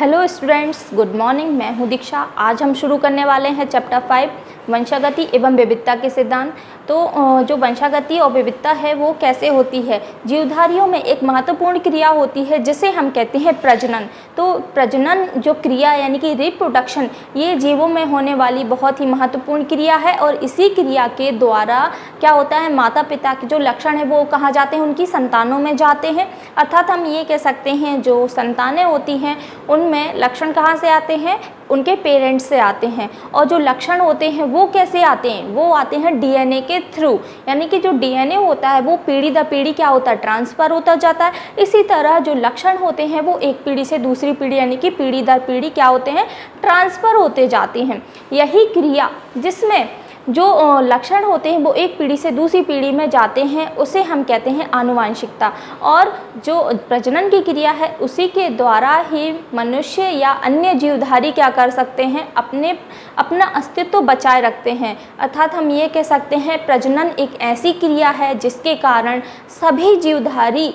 Hello students, good morning. मैं हूं दीक्षा। आज हम शुरू करने वाले हैं चैप्टर 5 वंशागति एवं विविधता के सिद्धांत। तो जो वंशागति और विविधता है वो कैसे होती है। जीवधारियों में एक महत्वपूर्ण क्रिया होती है जिसे हम कहते हैं प्रजनन। तो प्रजनन जो क्रिया यानी कि रिप्रोडक्शन, ये जीवों में होने वाली बहुत ही महत्वपूर्ण क्रिया है और इसी क्रिया के द्वारा क्या होता है, माता पिता के जो लक्षण है वो कहाँ जाते हैं, उनकी संतानों में जाते हैं। अर्थात हम ये कह सकते हैं जो संतानें होती हैं उनमें लक्षण कहाँ से आते हैं, उनके पेरेंट्स से आते हैं। और जो लक्षण होते हैं वो कैसे आते हैं, वो आते हैं डीएनए के थ्रू। यानी कि जो डीएनए होता है वो पीढ़ी दर पीढ़ी क्या होता है, ट्रांसफ़र होता जाता है। इसी तरह जो लक्षण होते हैं वो एक पीढ़ी से दूसरी पीढ़ी यानी कि पीढ़ी दर पीढ़ी क्या होते हैं, ट्रांसफ़र होते जाते हैं। यही क्रिया जिसमें जो लक्षण होते हैं वो एक पीढ़ी से दूसरी पीढ़ी में जाते हैं उसे हम कहते हैं आनुवांशिकता। और जो प्रजनन की क्रिया है उसी के द्वारा ही मनुष्य या अन्य जीवधारी क्या कर सकते हैं, अपना अस्तित्व बचाए रखते हैं। अर्थात हम ये कह सकते हैं प्रजनन एक ऐसी क्रिया है जिसके कारण सभी जीवधारी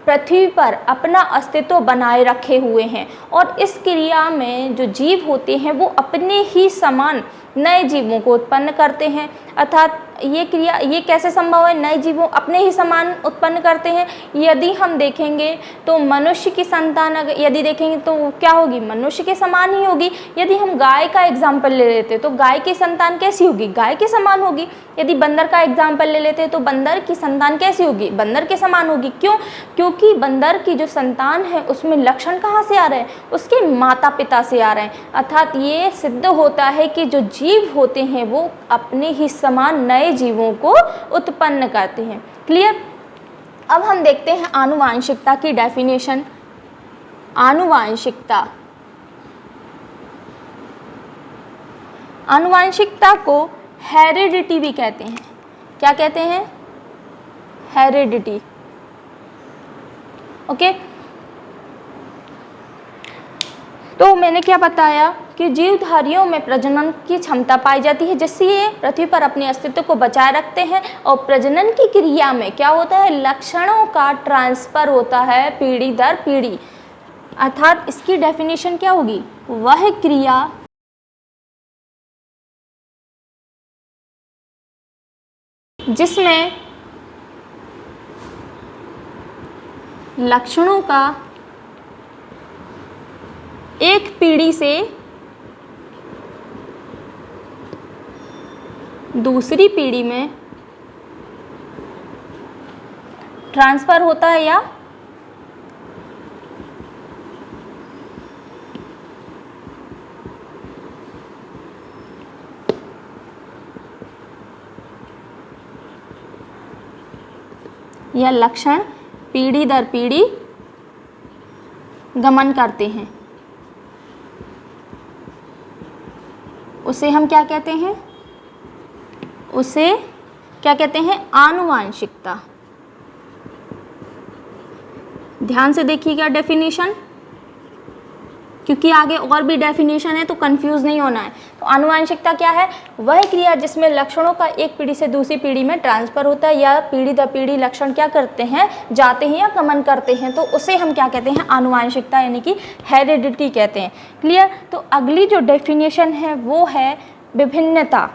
पृथ्वी पर अपना अस्तित्व बनाए रखे हुए हैं। और इस क्रिया में जो जीव होते हैं वो अपने ही समान नए जीवों को उत्पन्न करते हैं। अर्थात ये क्रिया ये कैसे संभव है, नए जीवों अपने ही समान उत्पन्न करते हैं। यदि हम देखेंगे तो मनुष्य की संतान यदि देखेंगे तो क्या होगी, मनुष्य के समान ही होगी। यदि हम गाय का एग्जाम्पल ले लेते तो गाय की संतान कैसी होगी, गाय के समान होगी। यदि बंदर का एग्जाम्पल ले लेते तो बंदर की संतान कैसी होगी, बंदर के समान होगी। क्यों? क्योंकि बंदर की जो संतान है उसमें लक्षण कहाँ से आ रहे हैं, उसके माता पिता से आ रहे हैं। अर्थात ये सिद्ध होता है कि जो जीव होते हैं वो अपने ही समान नए जीवों को उत्पन्न करते हैं। क्लियर। अब हम देखते हैं आनुवांशिकता की डेफिनेशन। आनुवांशिकता को हेरिडिटी भी कहते हैं। क्या कहते हैं? हेरिडिटी। ओके। तो मैंने क्या बताया कि जीवधारियों में प्रजनन की क्षमता पाई जाती है जिससे ये पृथ्वी पर अपने अस्तित्व को बचाए रखते हैं। और प्रजनन की क्रिया में क्या होता है, लक्षणों का ट्रांसफर होता है पीढ़ी दर पीढ़ी। अर्थात इसकी डेफिनेशन क्या होगी, वह क्रिया जिसमें लक्षणों का एक पीढ़ी से दूसरी पीढ़ी में ट्रांसफर होता है या लक्षण पीढ़ी दर पीढ़ी गमन करते हैं, उसे हम क्या कहते हैं, उसे क्या कहते हैं, आनुवांशिकता। ध्यान से देखिएगा डेफिनेशन, क्योंकि आगे और भी डेफिनेशन है तो कंफ्यूज नहीं होना है। तो आनुवांशिकता क्या है, वह क्रिया जिसमें लक्षणों का एक पीढ़ी से दूसरी पीढ़ी में ट्रांसफर होता है या पीढ़ी दर पीढ़ी लक्षण क्या करते हैं, जाते हैं या गमन करते हैं, तो उसे हम क्या कहते हैं, आनुवांशिकता यानी कि हेरिडिटी कहते हैं। क्लियर। तो अगली जो डेफिनेशन है वो है विभिन्नता।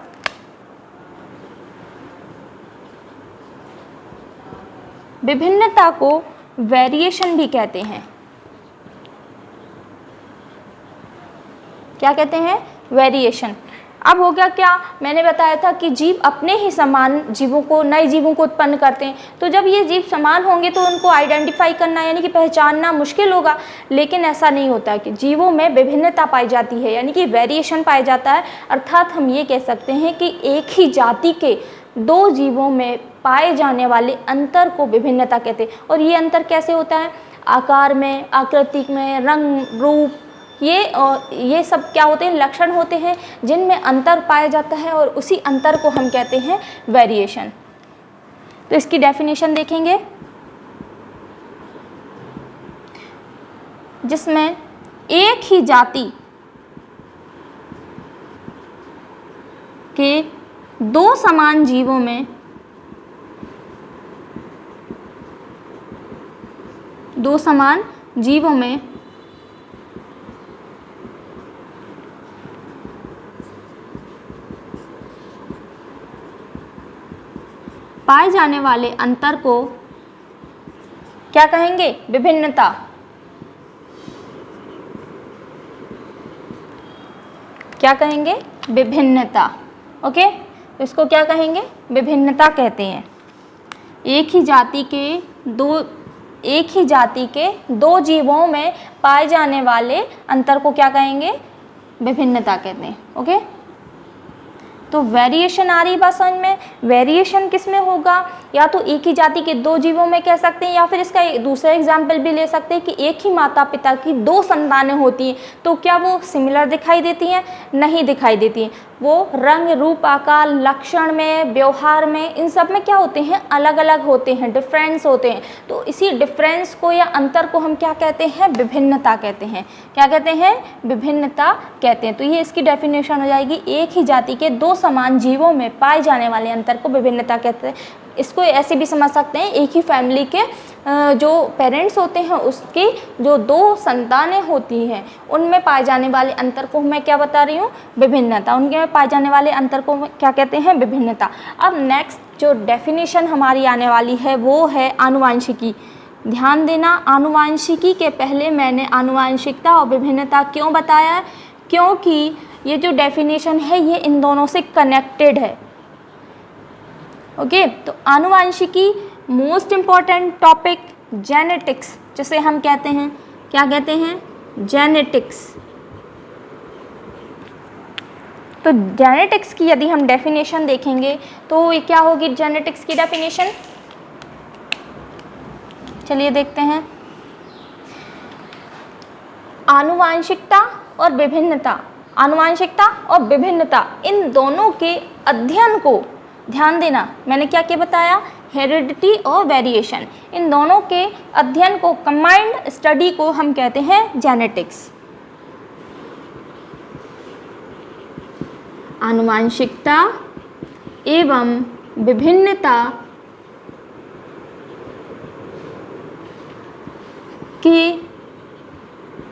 विभिन्नता को वेरिएशन भी कहते हैं। क्या कहते हैं, वेरिएशन। अब हो गया क्या, मैंने बताया था कि जीव अपने ही समान जीवों को, नए जीवों को उत्पन्न करते हैं। तो जब ये जीव समान होंगे तो उनको आइडेंटिफाई करना यानी कि पहचानना मुश्किल होगा। लेकिन ऐसा नहीं होता कि जीवों में विभिन्नता पाई जाती है यानी कि वेरिएशन पाया जाता है। अर्थात हम ये कह सकते हैं कि एक ही जाति के दो जीवों में पाए जाने वाले अंतर को विभिन्नता कहते हैं। और ये अंतर कैसे होता है, आकार में, आकृति में, रंग रूप, ये सब क्या होते हैं, लक्षण होते हैं जिनमें अंतर पाया जाता है और उसी अंतर को हम कहते हैं वेरिएशन। तो इसकी डेफिनेशन देखेंगे, जिसमें एक ही जाति के दो समान जीवों में दो समान जीवों में पाए जाने वाले अंतर को क्या कहेंगे? विभिन्नता। क्या कहेंगे? विभिन्नता। ओके, तो इसको क्या कहेंगे? विभिन्नता कहते हैं। एक ही जाति के दो जीवों में पाए जाने वाले अंतर को क्या कहेंगे? विभिन्नता कहते हैं। ओके, तो वेरिएशन आ रही बात समझ में? वेरिएशन किस में होगा? या तो एक ही जाति के दो जीवों में कह सकते हैं, या फिर इसका दूसरा एग्जाम्पल भी ले सकते हैं कि एक ही माता पिता की दो संतानें होती हैं, तो क्या वो सिमिलर दिखाई देती हैं? नहीं दिखाई देती हैं। वो रंग, रूप, आकार, लक्षण में, व्यवहार में, इन सब में क्या होते हैं? अलग अलग होते हैं, डिफरेंस होते हैं। तो इसी डिफरेंस को या अंतर को हम क्या कहते हैं? विभिन्नता कहते हैं। क्या कहते हैं? विभिन्नता कहते हैं। तो ये इसकी डेफिनेशन हो जाएगी, एक ही जाति के दो समान जीवों में पाए जाने वाले अंतर को विभिन्नता कहते हैं। इसको ऐसे भी समझ सकते हैं, एक ही फैमिली के जो पेरेंट्स होते हैं उसकी जो दो संतानें होती हैं उनमें पाए जाने वाले अंतर को मैं क्या बता रही हूँ? विभिन्नता। उनके पाए जाने वाले अंतर को क्या कहते हैं? विभिन्नता। अब नेक्स्ट जो डेफिनेशन हमारी आने वाली है वो है आनुवांशिकी। ध्यान देना, आनुवांशिकी के पहले मैंने आनुवांशिकता और विभिन्नता क्यों बताया? क्योंकि ये जो डेफिनेशन है ये इन दोनों से कनेक्टेड है। ओके, तो आनुवांशिकी, मोस्ट इम्पॉर्टेंट टॉपिक जेनेटिक्स, जिसे हम कहते हैं, क्या कहते हैं? जेनेटिक्स। तो जेनेटिक्स की यदि हम डेफिनेशन देखेंगे तो ये क्या होगी? जेनेटिक्स की डेफिनेशन चलिए देखते हैं। आनुवांशिकता और विभिन्नता, आनुवांशिकता और विभिन्नता, इन दोनों के अध्ययन को, ध्यान देना मैंने क्या क्या बताया? हेरिडिटी और वेरिएशन, इन दोनों के अध्ययन को, कंबाइंड स्टडी को हम कहते हैं जेनेटिक्स। आनुवांशिकता एवं विभिन्नता के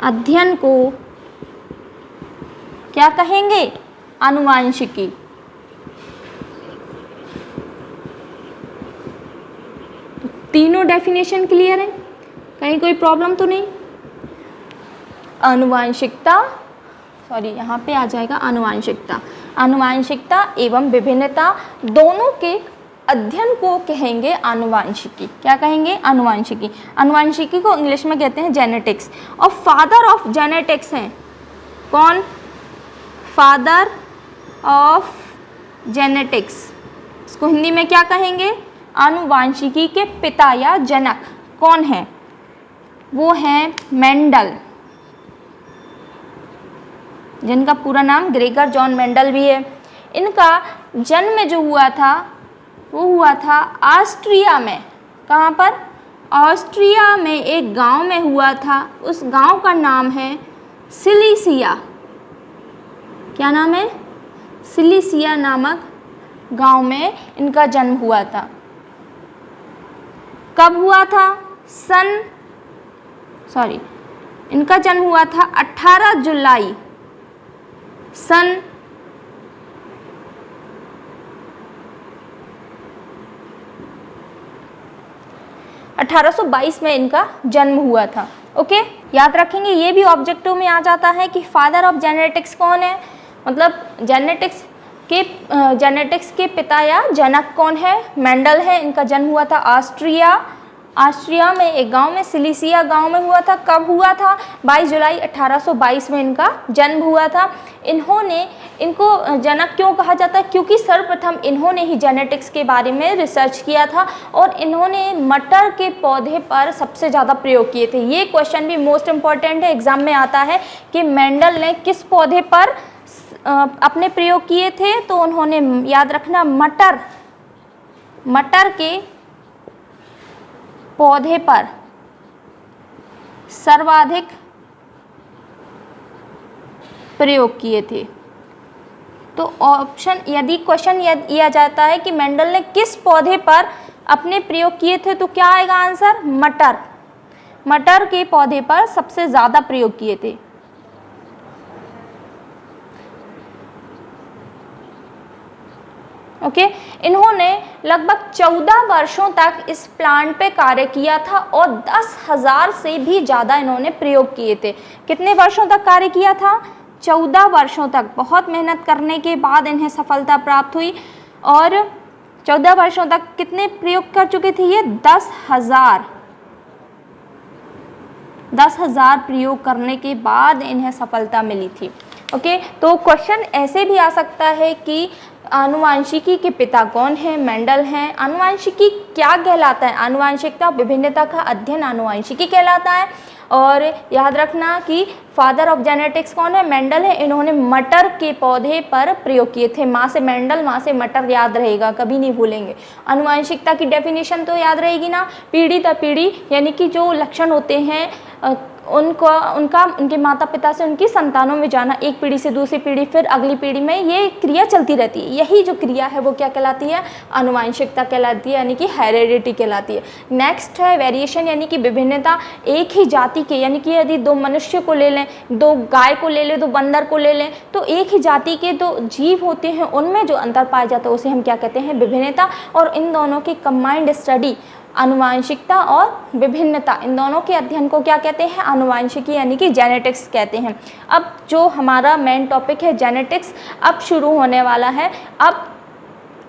अध्ययन को क्या कहेंगे? आनुवांशिकी। तो तीनों डेफिनेशन क्लियर है? कहीं कोई प्रॉब्लम तो नहीं? आनुवांशिकता, सॉरी यहाँ पे आ जाएगा आनुवांशिकता। आनुवांशिकता एवं विभिन्नता दोनों के अध्ययन को कहेंगे आनुवांशिकी। क्या कहेंगे? आनुवांशिकी। आनुवांशिकी को इंग्लिश में कहते हैं जेनेटिक्स। और फादर ऑफ जेनेटिक्स हैं कौन? फादर ऑफ जेनेटिक्स, इसको हिंदी में क्या कहेंगे? आनुवांशिकी के पिता या जनक कौन है? वो हैं मेंडल, जिनका पूरा नाम ग्रेगर जॉन मेंडल भी है। इनका जन्म जो हुआ था वो हुआ था ऑस्ट्रिया में। कहाँ पर? ऑस्ट्रिया में एक गांव में हुआ था। उस गांव का नाम है सिलीसिया। क्या नाम है? सिलीसिया नामक गांव में इनका जन्म हुआ था। कब हुआ था? इनका जन्म हुआ था 18 जुलाई सन 1822 में इनका जन्म हुआ था। ओके, याद रखेंगे, ये भी ऑब्जेक्टिव में आ जाता है कि फादर ऑफ जेनेटिक्स कौन है, मतलब जेनेटिक्स के पिता या जनक कौन है? मेंडल है। इनका जन्म हुआ था ऑस्ट्रिया में एक गांव में, सिलीसिया गांव में हुआ था। कब हुआ था? 22 जुलाई 1822 में इनका जन्म हुआ था। इनको जनक क्यों कहा जाता है? क्योंकि सर्वप्रथम इन्होंने ही जेनेटिक्स के बारे में रिसर्च किया था और इन्होंने मटर के पौधे पर सबसे ज़्यादा प्रयोग किए थे। ये क्वेश्चन भी मोस्ट इम्पॉर्टेंट है, एग्जाम में आता है कि मेंडल ने किस पौधे पर अपने प्रयोग किए थे? तो उन्होंने, याद रखना, मटर के पौधे पर सर्वाधिक प्रयोग किए थे। तो ऑप्शन, यदि क्वेश्चन दिया जाता है कि मेंडल ने किस पौधे पर अपने प्रयोग किए थे, तो क्या आएगा आंसर? मटर के पौधे पर सबसे ज़्यादा प्रयोग किए थे। ओके इन्होंने लगभग 14 वर्षों तक इस प्लांट पे कार्य किया था और 10,000 से भी ज़्यादा इन्होंने प्रयोग किए थे। कितने वर्षों तक कार्य किया था? 14 वर्षों तक। बहुत मेहनत करने के बाद इन्हें सफलता प्राप्त हुई और 14 वर्षों तक कितने प्रयोग कर चुके थे ये? 10,000 प्रयोग करने के बाद इन्हें सफलता मिली थी। ओके तो क्वेश्चन ऐसे भी आ सकता है कि आनुवांशिकी के पिता कौन है? मेंडल हैं। आनुवांशिकी क्या कहलाता है? आनुवांशिकता विभिन्नता का अध्ययन आनुवांशिकी कहलाता है। और याद रखना कि फादर ऑफ जेनेटिक्स कौन है? मेंडल है। इन्होंने मटर के पौधे पर प्रयोग किए थे। माँ से मेंडल, माँ से मटर याद रहेगा, कभी नहीं भूलेंगे। आनुवांशिकता की डेफिनेशन तो याद रहेगी ना, पीढ़ी दर पीढ़ी, यानी कि जो लक्षण होते हैं उनके माता पिता से उनकी संतानों में जाना, एक पीढ़ी से दूसरी पीढ़ी, फिर अगली पीढ़ी में, ये क्रिया चलती रहती है। यही जो क्रिया है वो क्या कहलाती है? आनुवांशिकता कहलाती है, यानी कि हेरेडिटी कहलाती है। नेक्स्ट है वेरिएशन, यानी कि विभिन्नता। एक ही जाति के, यानी कि यदि 2 मनुष्य को ले लें, 2 गाय को ले लें, 2 बंदर को ले लें, तो एक ही जाति के 2 जीव होते हैं, उनमें जो अंतर पाया जाता है उसे हम क्या कहते हैं? विभिन्नता। और इन दोनों की कंबाइंड स्टडी, आनुवांशिकता और विभिन्नता, इन दोनों के अध्ययन को क्या कहते हैं? आनुवांशिकी, यानी कि जेनेटिक्स कहते हैं। अब जो हमारा मेन टॉपिक है जेनेटिक्स, अब शुरू होने वाला है। अब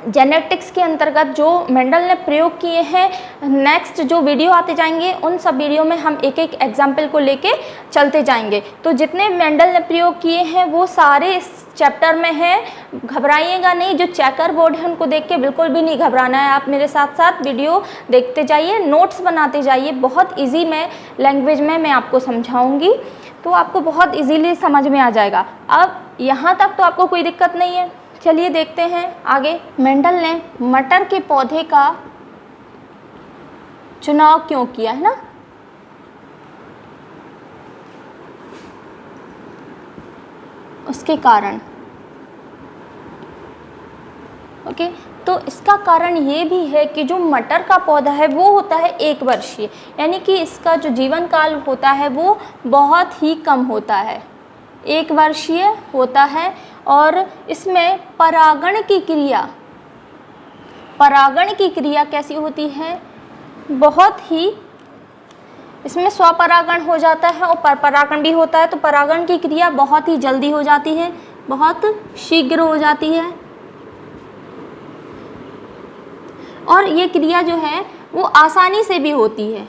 जेनेटिक्स के अंतर्गत जो मेंडल ने प्रयोग किए हैं, नेक्स्ट जो वीडियो आते जाएंगे उन सब वीडियो में हम एक एक एग्जाम्पल को लेके चलते जाएंगे। तो जितने मेंडल ने प्रयोग किए हैं वो सारे इस चैप्टर में है। घबराइएगा नहीं, जो चेकर बोर्ड है उनको देख के बिल्कुल भी नहीं घबराना है। आप मेरे साथ साथ वीडियो देखते जाइए, नोट्स बनाते जाइए। बहुत ईजी लैंग्वेज में मैं आपको समझाऊंगी, तो आपको बहुत ईजीली समझ में आ जाएगा। अब यहाँ तक तो आपको कोई दिक्कत नहीं है। चलिए देखते हैं आगे। मेंडल ने मटर के पौधे का चुनाव क्यों किया, है ना? उसके कारण, ओके तो इसका कारण ये भी है कि जो मटर का पौधा है वो होता है 1 वर्षीय, यानी कि इसका जो जीवन काल होता है वो बहुत ही कम होता है, 1 वर्षीय होता है। और इसमें परागण की क्रिया कैसी होती है? बहुत ही, इसमें स्वपरागण हो जाता है और परपरागण भी होता है। तो परागण की क्रिया बहुत ही जल्दी हो जाती है, बहुत शीघ्र हो जाती है। और ये क्रिया जो है वो आसानी से भी होती है,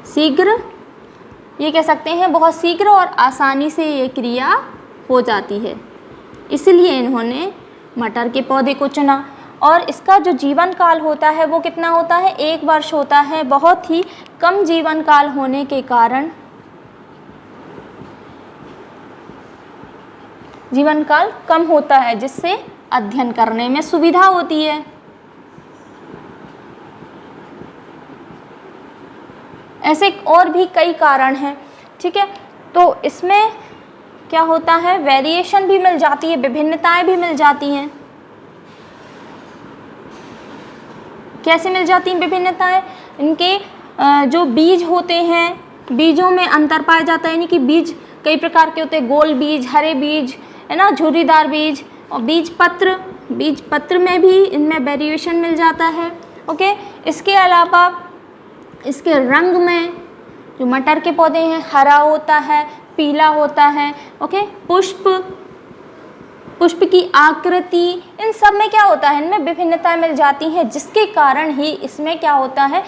शीघ्र, ये कह सकते हैं बहुत शीघ्र और आसानी से ये क्रिया हो जाती है। इसलिए इन्होंने मटर के पौधे को चुना। और इसका जो जीवन काल होता है वो कितना होता है? 1 वर्ष होता है। बहुत ही कम जीवन काल होने के कारण, जीवन काल कम होता है, जिससे अध्ययन करने में सुविधा होती है। ऐसे और भी कई कारण हैं, ठीक है। तो इसमें क्या होता है? वेरिएशन भी मिल जाती है, विभिन्नताएं भी मिल जाती हैं। कैसे मिल जाती हैं विभिन्नताएं? इनके जो बीज होते हैं, बीजों में अंतर पाया जाता है, यानी कि बीज कई प्रकार के होते हैं, गोल बीज, हरे बीज, है ना, झुर्रीदार बीज, और बीज पत्र में भी इनमें वेरिएशन मिल जाता है। ओके, इसके अलावा इसके रंग में, जो मटर के पौधे हैं, हरा होता है, पीला होता है। ओके, पुष्प की आकृति, इन सब में क्या होता है? इनमें विभिन्नता मिल जाती है, जिसके कारण ही इसमें क्या होता है,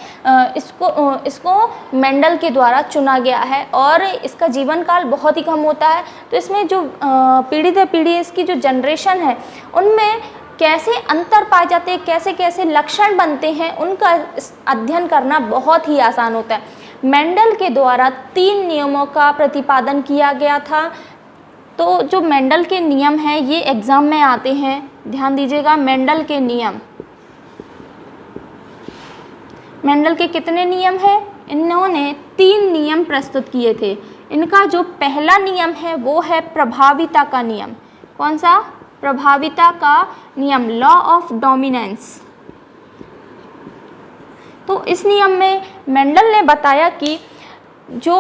इसको मेंडल के द्वारा चुना गया है। और इसका जीवन काल बहुत ही कम होता है। तो इसमें जो पीढ़ी दर पीढ़ी इसकी जो जनरेशन है उनमें कैसे अंतर पाए जाते हैं, कैसे कैसे लक्षण बनते हैं, उनका अध्ययन करना बहुत ही आसान होता है। मेंडल के द्वारा 3 नियमों का प्रतिपादन किया गया था। तो जो मेंडल के नियम हैं ये एग्ज़ाम में आते हैं, ध्यान दीजिएगा। मेंडल के नियम, मेंडल के कितने नियम हैं? इन्होंने 3 नियम प्रस्तुत किए थे। इनका जो पहला नियम है वो है प्रभाविता का नियम। कौन सा? प्रभाविता का नियम, लॉ ऑफ डोमिनेंस। तो इस नियम में मेंडल ने बताया कि जो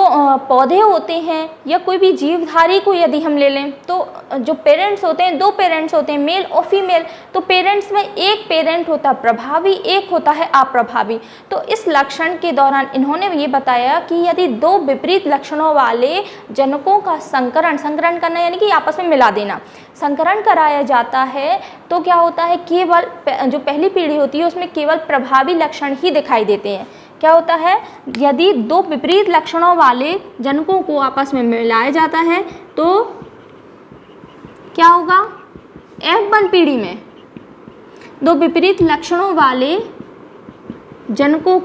पौधे होते हैं या कोई भी जीवधारी को यदि हम ले लें तो जो पेरेंट्स होते हैं, 2 पेरेंट्स होते हैं, मेल और फीमेल। तो पेरेंट्स में एक पेरेंट होता है प्रभावी, एक होता है अप्रभावी। तो इस लक्षण के दौरान इन्होंने ये बताया कि यदि 2 विपरीत लक्षणों वाले जनकों का संकरण करना यानी कि आपस में मिला देना, संकरण कराया जाता है तो क्या होता है, केवल जो पहली पीढ़ी होती है उसमें केवल प्रभावी लक्षण ही दिखाई देते हैं। क्या होता है, यदि 2 विपरीत लक्षणों वाले जनकों को आपस में मिलाया जाता है तो क्या होगा, F1 पीढ़ी में 2 विपरीत लक्षणों वाले जनकों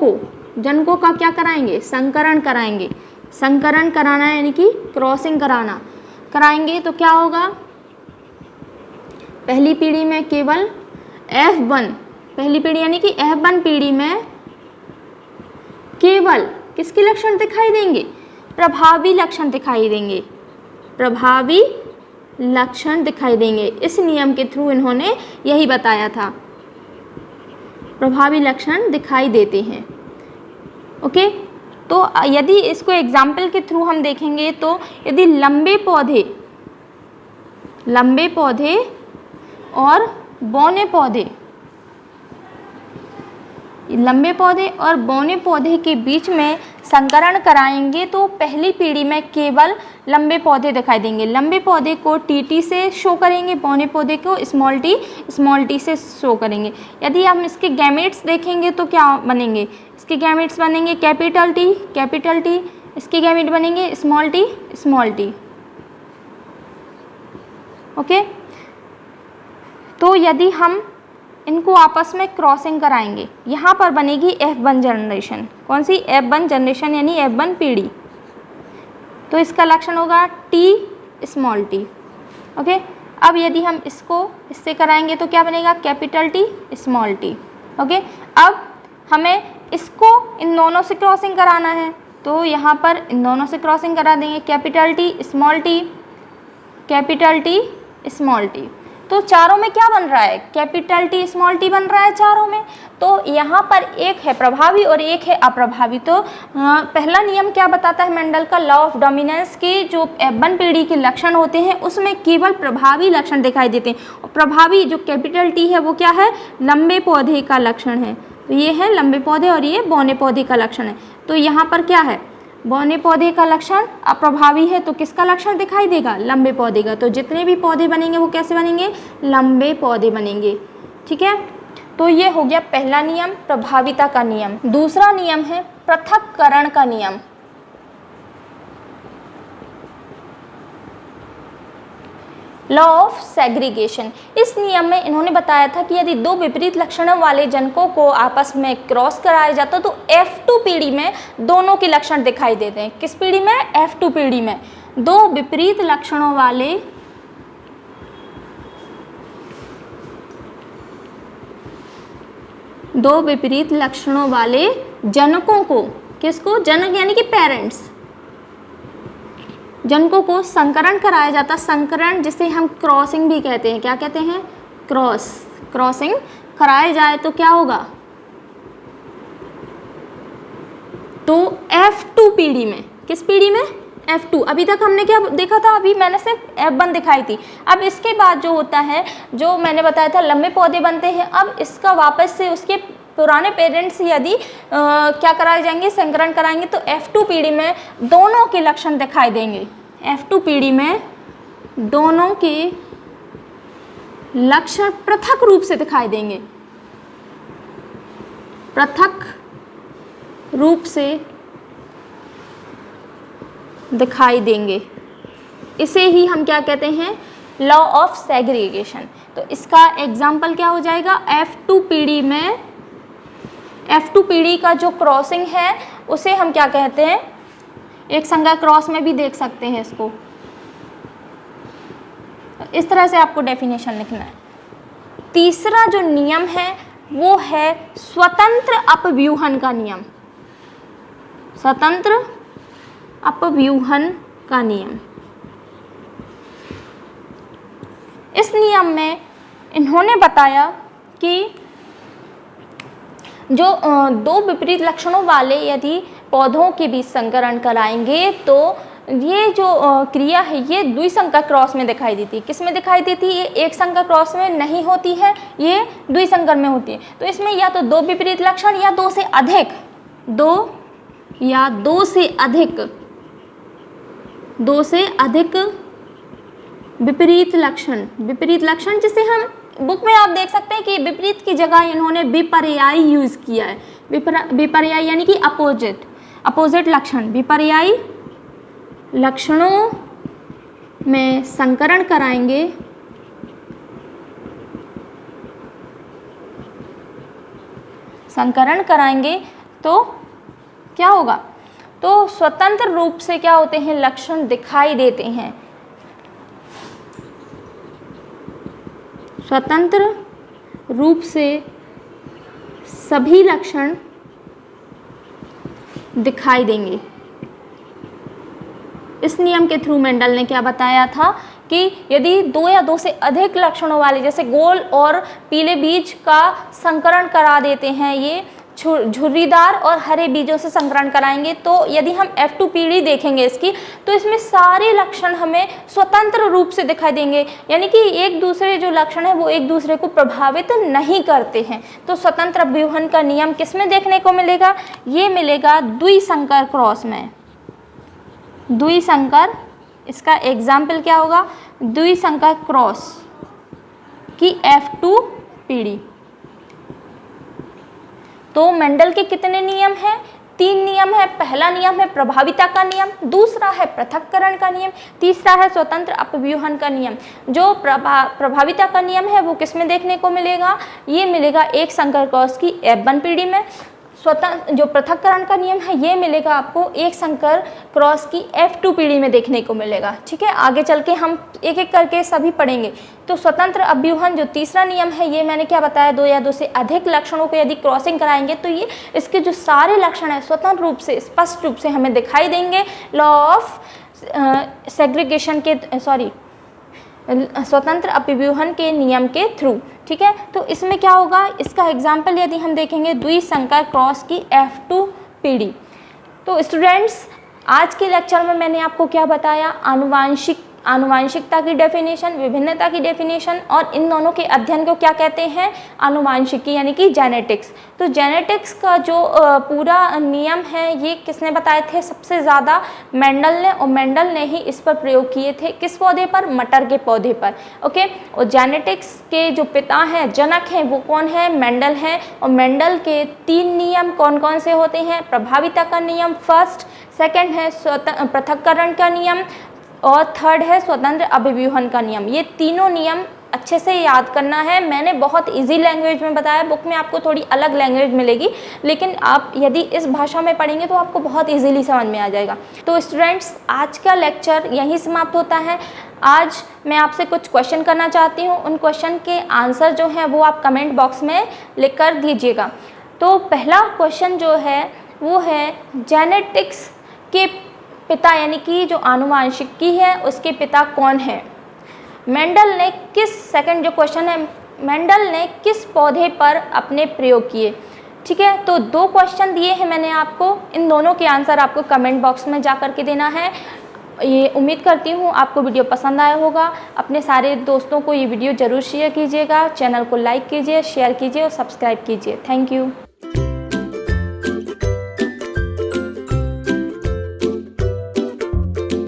का क्या कराएंगे, संकरण कराएंगे। संकरण कराना यानी कि क्रॉसिंग कराएंगे तो क्या होगा, पहली पीढ़ी में केवल F1, पहली पीढ़ी यानी कि F1 पीढ़ी में केवल किसके लक्षण दिखाई देंगे, प्रभावी लक्षण दिखाई देंगे, प्रभावी लक्षण दिखाई देंगे। इस नियम के थ्रू इन्होंने यही बताया था, प्रभावी लक्षण दिखाई देते हैं। ओके, तो यदि इसको एग्जाम्पल के थ्रू हम देखेंगे तो यदि लंबे पौधे और बौने पौधे के बीच में संकरण कराएंगे तो पहली पीढ़ी में केवल लंबे पौधे दिखाई देंगे। लंबे पौधे को टी से शो करेंगे, बौने पौधे को स्मॉल टी से शो करेंगे। यदि हम इसके गैमेट्स देखेंगे तो क्या बनेंगे, इसके गैमेट्स बनेंगे कैपिटल टी, इसके गैमेट बनेंगे स्मॉल टी। ओके, तो यदि हम इनको आपस में क्रॉसिंग कराएंगे, यहाँ पर बनेगी F1 जनरेशन। कौन सी, F1 जनरेशन यानी F1 पीढ़ी। तो इसका लक्षण होगा स्मॉल टी। ओके, अब यदि हम इससे कराएंगे तो क्या बनेगा, capital T small T. Okay, अब हमें इसको इन दोनों से क्रॉसिंग कराना है तो यहाँ पर इन दोनों से क्रॉसिंग करा देंगे, कैपिटल टी स्मॉल टी। तो चारों में क्या बन रहा है, कैपिटल टी स्मॉल टी बन रहा है चारों में। तो यहाँ पर एक है प्रभावी और एक है अप्रभावी। तो पहला नियम क्या बताता है मेंडल का, लॉ ऑफ डोमिनेंस के जो F1 पीढ़ी के लक्षण होते हैं उसमें केवल प्रभावी लक्षण दिखाई देते हैं। और प्रभावी जो कैपिटल टी है वो क्या है, लंबे पौधे का लक्षण है। तो ये है लंबे पौधे और ये बौने पौधे का लक्षण है। तो यहाँ पर क्या है, बौने पौधे का लक्षण अप्रभावी है तो किसका लक्षण दिखाई देगा, लंबे पौधे का। तो जितने भी पौधे बनेंगे वो कैसे बनेंगे, लंबे पौधे बनेंगे। ठीक है, तो ये हो गया पहला नियम, प्रभाविता का नियम। दूसरा नियम है पृथक्करण का नियम। Law of segregation. इस नियम में इन्होंने बताया था कि यदि 2 विपरीत लक्षणों वाले जनकों को आपस में क्रॉस कराया जाता तो F2 पीढ़ी में दोनों के लक्षण दिखाई देते हैं। किस पीढ़ी में, F2 पीढ़ी में 2 विपरीत लक्षणों वाले जनकों को, किसको, जनक यानी कि पेरेंट्स, जनकों को संकरण कराया जाता। संकरण जिसे हम क्रॉसिंग भी कहते हैं, क्या कहते हैं, क्रॉसिंग कराया जाए तो क्या होगा, तो F2 पीढ़ी में, किस पीढ़ी में, F2। अभी तक हमने क्या देखा था, अभी मैंने सिर्फ F1 दिखाई थी। अब इसके बाद जो होता है, जो मैंने बताया था लंबे पौधे बनते हैं, अब इसका वापस से उसके पुराने पेरेंट्स यदि क्या कराए जाएंगे, संकरण कराएंगे तो F2 पीढ़ी में दोनों के लक्षण दिखाई देंगे। F2 पीढ़ी में दोनों के लक्षण पृथक रूप से दिखाई देंगे, पृथक रूप से दिखाई देंगे। इसे ही हम क्या कहते हैं, लॉ ऑफ सेग्रीगेशन। तो इसका एग्जाम्पल क्या हो जाएगा, F2 पीढ़ी में, F2 पीढ़ी का जो क्रॉसिंग है उसे हम क्या कहते हैं, एक संज्ञा क्रॉस में भी देख सकते हैं इसको। इस तरह से आपको डेफिनेशन लिखना है। तीसरा जो नियम है वो है स्वतंत्र अपव्यूहन का नियम। स्वतंत्र अपव्यूहन का नियम। इस नियम में इन्होंने बताया कि जो 2 विपरीत लक्षणों वाले यदि पौधों के बीच संकरण कराएंगे तो ये जो क्रिया है ये द्विसंकर क्रॉस में दिखाई देती है। किस में दिखाई देती है? ये एक संकर क्रॉस में नहीं होती है, ये द्विसंकर में होती है। तो इसमें या तो दो विपरीत लक्षण या दो से अधिक, दो से अधिक विपरीत लक्षण जिसे हम बुक में आप देख सकते हैं कि विपरीत की जगह इन्होंने विपर्यायी यूज किया है। विपर्यायी यानी कि अपोजिट लक्षण। विपर्यायी लक्षणों में संकरण कराएंगे तो क्या होगा? तो स्वतंत्र रूप से क्या होते हैं? लक्षण दिखाई देते हैं। स्वतंत्र रूप से सभी लक्षण दिखाई देंगे। इस नियम के थ्रू मेंडल ने क्या बताया था कि यदि दो या दो से अधिक लक्षणों वाले जैसे गोल और पीले बीज का संकरण करा देते हैं, ये झुर्रीदार और हरे बीजों से संकरण कराएंगे, तो यदि हम F2 पीढ़ी देखेंगे इसकी, तो इसमें सारे लक्षण हमें स्वतंत्र रूप से दिखाई देंगे, यानी कि एक दूसरे जो लक्षण है वो एक दूसरे को प्रभावित नहीं करते हैं। तो स्वतंत्र अभ्यूहन का नियम किस में देखने को मिलेगा? ये मिलेगा द्विसंकर क्रॉस में। द्विसंकर, इसका एग्जाम्पल क्या होगा? द्विसंकर क्रॉस की F2 पीढ़ी। तो मेंडल के कितने नियम हैं? 3 नियम है। पहला नियम है प्रभाविता का नियम, दूसरा है पृथक्करण का नियम, तीसरा है स्वतंत्र अपव्यूहन का नियम। जो प्रभाविता का नियम है वो किस में देखने को मिलेगा? ये मिलेगा एक संकर क्रॉस की F1 पीढ़ी में। स्वतंत्र जो पृथक्करण का नियम है ये मिलेगा आपको एक संकर क्रॉस की F2 पीढ़ी में देखने को मिलेगा। ठीक है, आगे चल के हम एक एक करके सभी पढ़ेंगे। तो स्वतंत्र अभ्यूहन जो तीसरा नियम है ये मैंने क्या बताया? दो या दो से अधिक लक्षणों को यदि क्रॉसिंग कराएंगे तो ये इसके जो सारे लक्षण है स्वतंत्र रूप से स्पष्ट रूप से हमें दिखाई देंगे। लॉ ऑफ सेग्रीगेशन के स्वतंत्र अपव्यूहन के नियम के थ्रू। ठीक है, तो इसमें क्या होगा? इसका एग्जाम्पल यदि हम देखेंगे द्विसंकर क्रॉस की F2 पीढ़ी। तो स्टूडेंट्स, आज के लेक्चर में मैंने आपको क्या बताया? आनुवांशिकता की डेफिनेशन, विभिन्नता की डेफिनेशन और इन दोनों के अध्ययन को क्या कहते हैं? आनुवांशिकी यानी कि जेनेटिक्स। तो जेनेटिक्स का जो पूरा नियम है ये किसने बताए थे? सबसे ज़्यादा मेंडल ने, और मेंडल ने ही इस पर प्रयोग किए थे। किस पौधे पर? मटर के पौधे पर। ओके, और जेनेटिक्स के जो पिता हैं, जनक हैं, वो कौन है? मेंडल हैं। और मेंडल के 3 नियम कौन कौन से होते हैं? प्रभाविता का नियम फर्स्ट, सेकेंड है पृथक्करण का नियम और थर्ड है स्वतंत्र अपव्यूहन का नियम। ये तीनों नियम अच्छे से याद करना है। मैंने बहुत इजी लैंग्वेज में बताया, बुक में आपको थोड़ी अलग लैंग्वेज मिलेगी, लेकिन आप यदि इस भाषा में पढ़ेंगे तो आपको बहुत इजीली समझ में आ जाएगा। तो स्टूडेंट्स, आज का लेक्चर यहीं समाप्त होता है। आज मैं आपसे कुछ क्वेश्चन करना चाहती हूँ। उन क्वेश्चन के आंसर जो हैं वो आप कमेंट बॉक्स में लिख कर दीजिएगा। तो पहला क्वेश्चन जो है वो है जेनेटिक्स के पिता यानी कि जो आनुवांशिकी है उसके पिता कौन है? मेंडल ने किस, सेकंड जो क्वेश्चन है, मेंडल ने किस पौधे पर अपने प्रयोग किए? ठीक है, तो 2 क्वेश्चन दिए हैं मैंने आपको, इन दोनों के आंसर आपको कमेंट बॉक्स में जा कर के देना है। ये उम्मीद करती हूँ आपको वीडियो पसंद आया होगा। अपने सारे दोस्तों को ये वीडियो ज़रूर शेयर कीजिएगा, चैनल को लाइक कीजिए, शेयर कीजिए और सब्सक्राइब कीजिए। Thank you.